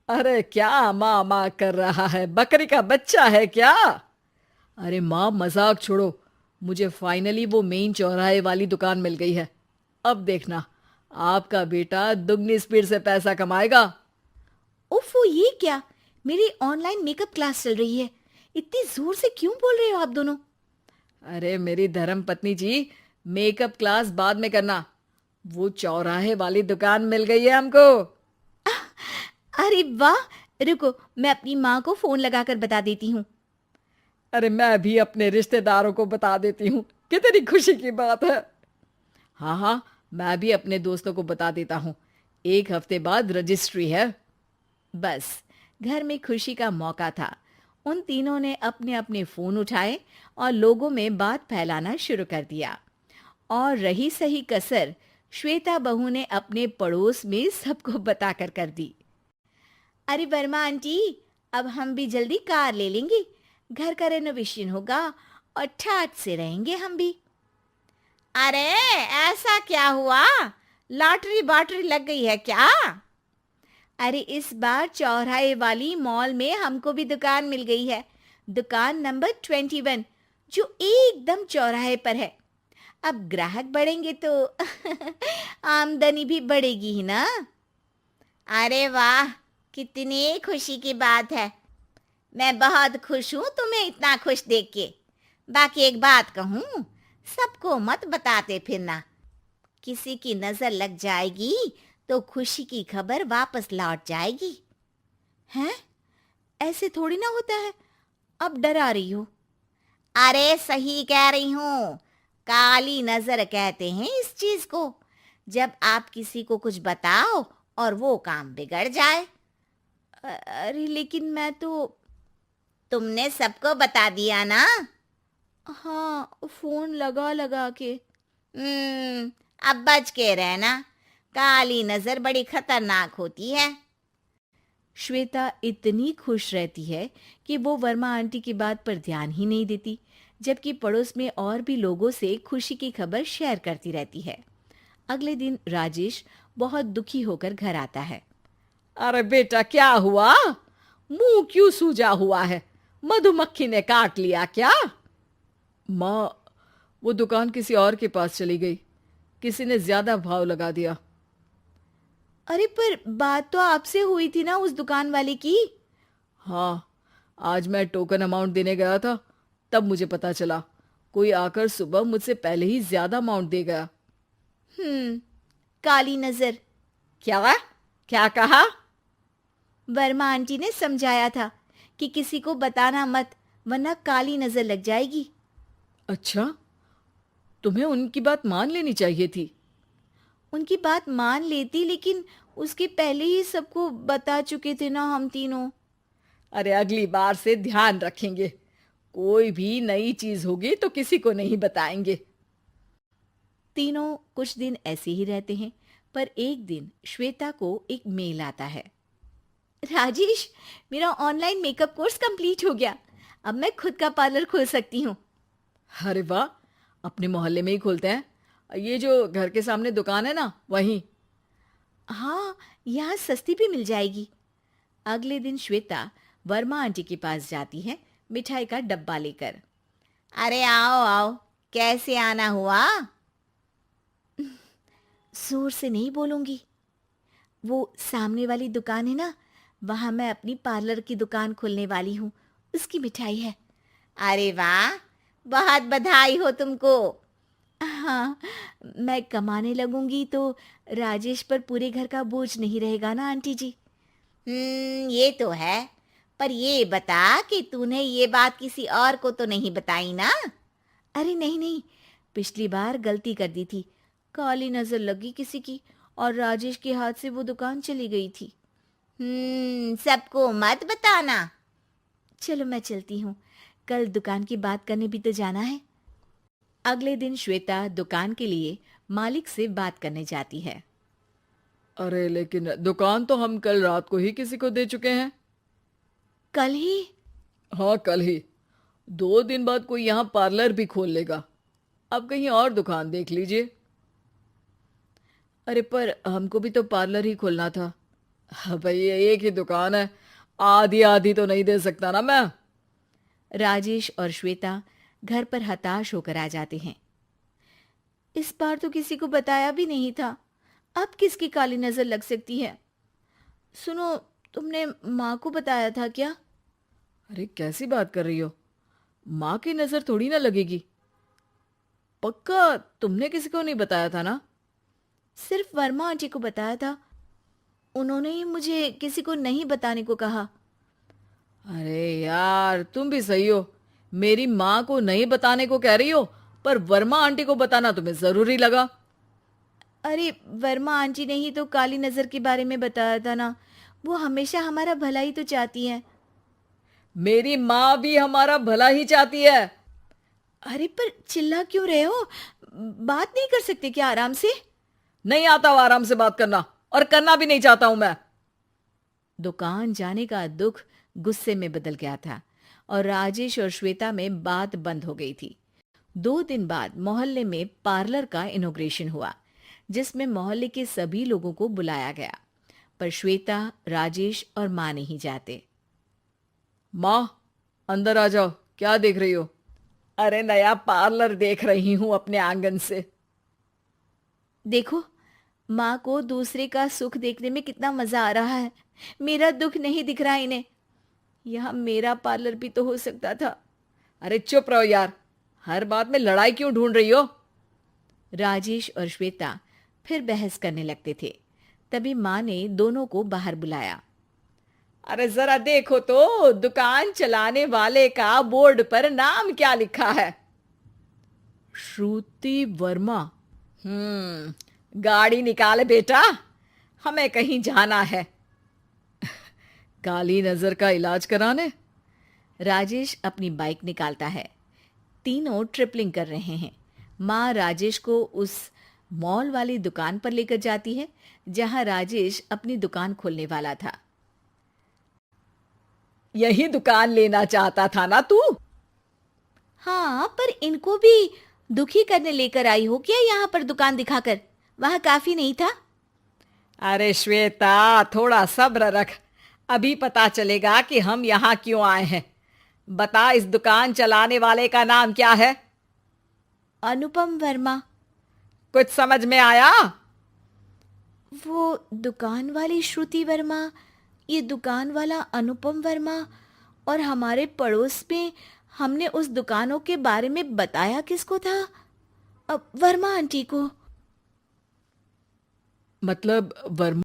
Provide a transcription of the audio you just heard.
अरे क्या माँ माँ कर रहा है? बकरी का बच्चा है क्या? अरे माँ मजाक छोड़ो। मुझे फाइनली वो मेन चौराहे वाली दुकान मिल गई है। अब देखना, आपका बेटा दुगनी स्पीड से पैसा कमाएगा। ओफो, ये क्या? मेरी ऑनलाइन मेकअप क्लास चल रही है। इतनी जोर से क्यों बोल रहे हो आप दोनों? अरे मेरी धर्म पत्नी जी, मेकअप क्लास बाद में करना। वो चौराहे वाली दुकान मिल गई है हमको। अरे वाह! रुको, मैं अपनी माँ को फोन लगाकर बता देती हूँ। अरे मैं भी अपने रिश्तेदारों को बता देती हूँ। कितनी खुशी की बात है। हाँ हाँ, मैं भी अपने दोस्तों को बता देता हूँ। 1 हफ्ते बाद रजिस्ट्री है। बस, घर में खुशी का मौका था। उन तीनों ने अपने अपने फोन उठाए और लोगों में बात फैलाना शुरू कर दिया। और रही सही कसर, श्वेता बहू ने अपने पड़ोस में सबको बताकर कर दी। अरे वर्मा आंटी, अब हम भी जल्दी कार ले लेंगे। घर का रेनोवेशन होगा और ठाट से रहेंगे हम भी। अरे, ऐसा क्या हुआ? लॉटरी बाटरी लग गई है क्या? अरे, इस बार चौराहे वाली मॉल में हमको भी दुकान मिल गई है। दुकान नंबर 21, जो एकदम चौराहे पर है। अब ग्राहक बढ़ेंगे तो आमदनी भी बढ़ेगी ही ना। अरे वाह, कितनी खुशी की बात है। मैं बहुत खुश हूँ तुम्हें इतना खुश देख के। बाकी एक बात कहूँ, सबको मत बताते फिरना। किसी की नजर लग जाएगी तो खुशी की खबर वापस लौट जाएगी। हैं? ऐसे थोड़ी ना होता है। अब डरा रही हो। अरे सही कह रही हूँ। काली नजर कहते हैं इस चीज को, जब आप किसी को कुछ बताओ और वो काम बिगड़ जाए। अरे लेकिन मैं तो। तुमने सबको बता दिया ना? हाँ, फोन लगा लगा के। अब बच के रहना। काली नजर बड़ी खतरनाक होती है। श्वेता इतनी खुश रहती है कि वो वर्मा आंटी की बात पर ध्यान ही नहीं देती, जबकि पड़ोस में और भी लोगों से खुशी की खबर शेयर करती रहती है। अगले दिन राजेश बहुत दुखी होकर घर आता है। अरे बेटा क्या हुआ? मुंह क्यों सूजा हुआ है? मधुमक्खी ने काट लिया क्या? माँ, वो दुकान किसी और के पास चली गई। किसी ने ज्यादा भाव लगा दिया। अरे पर बात तो आपसे हुई थी ना उस दुकान वाले की। हाँ, आज मैं टोकन अमाउंट देने गया था, तब मुझे पता चला। कोई आकर सुबह मुझसे पहले ही ज्यादा अमाउंट दे गया। हम्म, काली नजर। क्या? क्या कहा? वर्मा आंटी ने समझाया था कि किसी को बताना मत, वरना काली नजर लग जाएगी। अच्छा, तुम्हें उनकी बात मान लेनी चाहिए थी। उनकी बात मान लेती, लेकिन उसके पहले ही सबको बता चुके थे ना हम तीनों। अरे अगली बार से ध्यान रखेंगे। कोई भी नई चीज होगी तो किसी को नहीं बताएंगे। तीनों कुछ दिन ऐसे ही रहते हैं, पर एक दिन श्वेता को एक मेल आता है। राजेश, मेरा ऑनलाइन मेकअप कोर्स कंप्लीट हो गया। अब मैं खुद का पार्लर खोल सकती हूँ। अरे वाह, अपने मोहल्ले में ही खोलते हैं। ये जो घर के सामने दुकान है ना, वहीं। हाँ, यहाँ सस्ती भी मिल जाएगी। अगले दिन श्वेता वर्मा आंटी के पास जाती है, मिठाई का डब्बा लेकर। अरे आओ आओ, कैसे आना हुआ? जोर से नहीं बोलूंगी। वो सामने वाली दुकान है ना, वहां मैं अपनी पार्लर की दुकान खोलने वाली हूँ। उसकी मिठाई है। अरे वाह, बहुत बधाई हो तुमको। हाँ, मैं कमाने लगूंगी तो राजेश पर पूरे घर का बोझ नहीं रहेगा ना आंटी जी। ये तो है। पर ये बता कि तूने ये बात किसी और को तो नहीं बताई ना? अरे नहीं नहीं, पिछली बार गलती कर दी थी। काली नजर लगी किसी की और राजेश के हाथ से वो दुकान चली गई थी। सबको मत बताना। चलो मैं चलती हूँ, कल दुकान की बात करने भी तो जाना है। अगले दिन श्वेता दुकान के लिए मालिक से बात करने जाती है। अरे लेकिन दुकान तो हम कल रात को ही किसी को दे चुके हैं। कल ही? हाँ, कल ही। 2 दिन बाद कोई यहाँ पार्लर भी खोल लेगा। अब कहीं और दुकान देख लीजिए। अरे पर हमको भी तो पार्लर ही खोलना था। हाँ भाई, ये एक ही दुकान है, आधी आधी तो नहीं दे सकता ना मैं। राजेश और श्वेता घर पर हताश होकर आ जाते हैं। इस बार तो किसी को बताया भी नहीं था, अब किसकी काली नजर लग सकती है। सुनो, तुमने माँ को बताया था क्या? अरे कैसी बात कर रही हो, माँ की नज़र थोड़ी ना लगेगी। पक्का तुमने किसी को नहीं बताया था ना? सिर्फ वर्मा आंटी को बताया था, उन्होंने ही मुझे किसी को नहीं बताने को कहा। अरे यार, तुम भी सही हो। मेरी माँ को नहीं बताने को कह रही हो, पर वर्मा आंटी को बताना तुम्हें जरूरी लगा। अरे वर्मा आंटी ने ही तो काली नजर के बारे में बताया था ना, वो हमेशा हमारा भला ही तो चाहती हैं। मेरी माँ भी हमारा भला ही चाहती है। अरे पर चिल्ला क्यों रहे हो? बात नहीं कर सकते क्या आराम से? नहीं आता वो आराम से बात करना, और करना भी नहीं चाहता हूं मैं। दुकान जाने का दुख गुस्से में बदल गया था और राजेश और श्वेता में बात बंद हो गई थी। 2 दिन बाद मोहल्ले में पार्लर का इनॉग्रेशन हुआ, जिसमें मोहल्ले के सभी लोगों को बुलाया गया, पर श्वेता, राजेश और माँ नहीं जाते। माँ, अंदर आ जाओ, क्या देख रही हो? अरे नया पार्लर देख रही हूं अपने आंगन से। देखो, माँ को दूसरे का सुख देखने में कितना मजा आ रहा है, मेरा दुख नहीं दिख रहा इन्हें। यहाँ मेरा पार्लर भी तो हो सकता था। अरे चुप रहो यार, हर बात में लड़ाई क्यों ढूंढ रही हो? राजेश और श्वेता फिर बहस करने लगते थे। तभी माँ ने दोनों को बाहर बुलाया। अरे जरा देखो तो, दुकान चलाने वाले का बोर्ड पर नाम क्या लिखा है? श्रुति वर्मा। गाड़ी निकाल बेटा, हमें कहीं जाना है। काली नजर का इलाज कराने? राजेश अपनी बाइक निकालता है। तीनों ट्रिपलिंग कर रहे हैं। माँ राजेश को उस मॉल वाली दुकान पर लेकर जाती है जहां राजेश अपनी दुकान खोलने वाला था। यही दुकान लेना चाहता था ना तू? हाँ, पर इनको भी दुखी करने लेकर आई हो क्या यहाँ पर दुकान दिखाकर? वहाँ काफी नहीं था? अरे श्वेता, थोड़ा सब्र रख, अभी पता चलेगा कि हम यहाँ क्यों आए हैं। बता, इस दुकान चलाने वाले का नाम क्या है? अनुपम वर्मा। कुछ समझ में आया? वो दुकान वाली श्रुति वर्मा, ये दुकान वाला अनुपम वर्मा, और हमारे पड़ोस में हमने उस दुकानों के बारे में बताया किसको था? अब वर्मा आंटी को। मतलब वर्मा